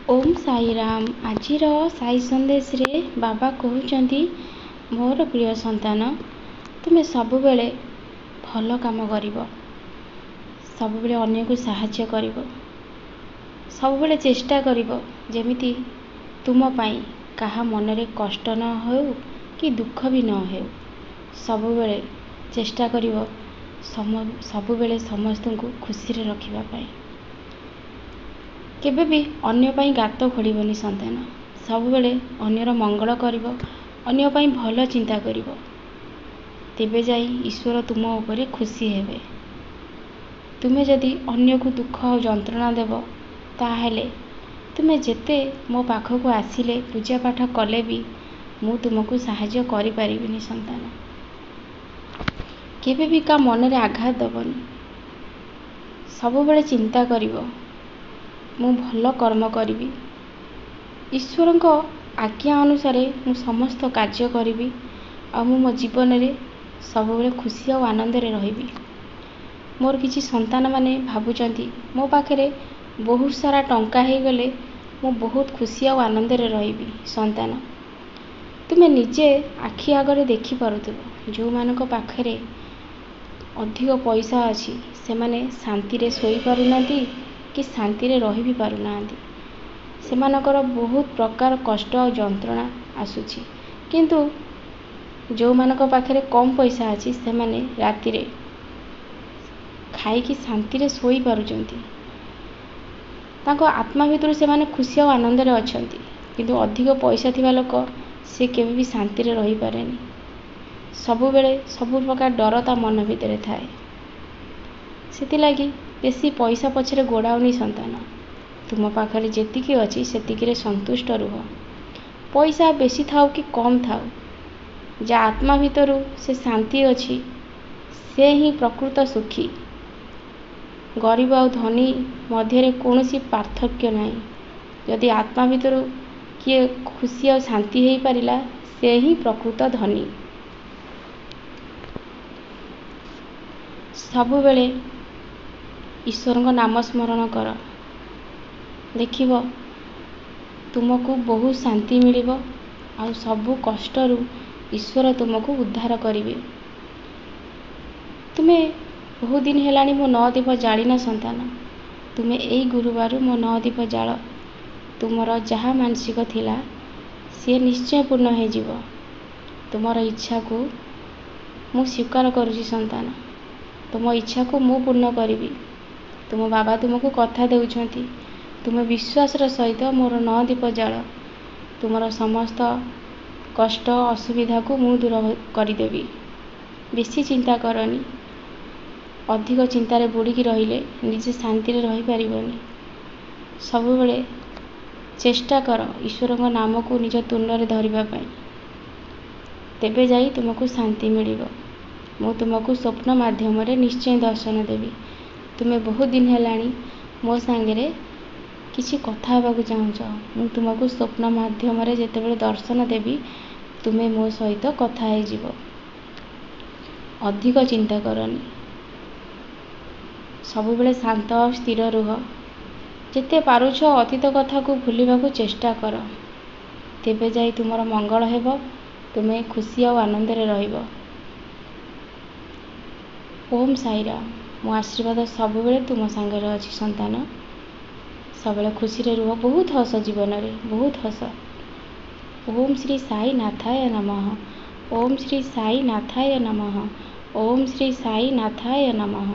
ओम साई राम। आजिर साई संदेश रे बाबा कहउचंती, मोर प्रिय संतान, तुमे सबुबेले भल काम करिवो, सबुबेले अन्य को साहाय्य करिवो, सबुबेले चेष्टा करिवो जेमिति तुम पाई काहा मनरे कष्ट न हो कि दुख भी न हो। सबुबेले चेष्टा करिवो सबुबेले समस्त को खुशी रे रखिबा पाई। केबे भी अन्य पाई गात खोलिबनी संतान। सबुबेले अन्यर मंगल करिवो, अन्य पाई भल चिंता करिवो, तेबे जाई ईश्वर तुम उपरे खुशी हेबे। तुमे जदि अन्य को दुख और जंत्रणा देव, ताहेले तुमे जेते मो पाखक आसिले पूजा पाठ कले भी मु तुमको साहाय्य करि परिबिनी संतान। केबे भी का मनरे आघात दबनी। सबुबेले चिंता करिवो मु भल कर्म करिवि, ईश्वर को आज्ञा अनुसार मु समस्त कार्य करिवि, आ मो जीवन रे सबुबेले खुशी और आनंद रे रहिबि। मोर किछि संतान माने भाबुचंती मो पाखरे बहुत सारा टंका हे गले मु बहुत खुशी और आनंद रे रहिबि। संतान, तुमे निजे आखि आगरे देखि पारुथबो, जो मानक पाखरे अधिक पैसा अछि से माने शांति रे सोई पारुनांती कि शांति रे रहि भी पारुनांती। सेमानकर बहुत प्रकार कष्ट और जंत्रणा आसुछि, किंतु जो मानक पाखरे कम पैसा अछि से माने राति रे खाई कि शांति रे सोई पारुचंती। ताको आत्मा भितर से माने खुशी और आनंद रे अछंती, किंतु अधिक पैसा थिबा लोक से केबे भी शांति रे रहि पारेनी। सबुबेले सबु प्रकार डर ता मन भितर थाए। सेति लागी बेसी पैसा पछरे गोड़ाउनी संतान। तुम पाखरे जेतिकी अछि सेतिकी रे संतुष्ट रुह। पैसा बेसी थाउ कि कम थाउ, जा आत्मा भितरु से शांति अछि से ही प्रकृत सुखी। गरीब और धनी मध्य कौनसी पार्थक्य नहीं। यदि आत्मा भितरु किए खुशी और शांति हो पारिला से ही प्रकृत धनी। सबुबेले ईश्वर को नाम स्मरण कर, देखिबो तुमको बहुत शांति मिलिबो और सबु कष्टरू ईश्वर तुमको उद्धार करिवे। तुमे बहुत दिन हेलानी मो 9 दीप जालिना संतान। तुमे एई गुरुवार मो 9 दीप जाल, तुमर जहाँ मानसिक थिला सी निश्चय पूर्ण हो जीवो। तुमर इच्छा को मु स्वीकार करुची संतान। तुम इच्छा को मु पूर्ण करिवि। तुम बाबा तुमको कथा देउछंती, तुम विश्वास सहित मोर 9 दीप जाल, तुमर समस्त कष्ट असुविधा को मु दूर करदेवी। बेसी चिंता करनी। अधिक चिंतार बुड़ीकी रहिले निजे शांति रे रहि पारिबनी। सबुबेले चेष्टा कर ईश्वर को नाम को निज तुंड रे धरिबा पाई, तेबे जाई तुमको शांति मिलिबो। मु तुमको स्वप्न माध्यम रे निश्चय दर्शन देवी। तुमे बहुत दिन हेलानी मो सांगे किछि कथा हेबाकु चाहुछ, मु तुमको स्वप्न माध्यम रे जेतेबेले दर्शन देवी तुमे मो सहित कथा हे जीवो। अधिक चिंता करनी। सबुबेले शांत और स्थिर रुह। जेते पारुछ अतीत कथा को भूलिबाकु चेष्टा कर, तेबे जाई तुमर मंगल हेबो, तुमे खुशी और आनंद रे रहिबो। ओम साई राम। मो आशीर्वाद सबुबेले तुम सांगे अछि संतान। सबले खुशी रे रुह, बहुत हस जीवन रे, बहुत हस। ओम श्री साई नाथाय नमः। ओम श्री साई नाथाय नमः। ओम श्री साई नाथाय नमः।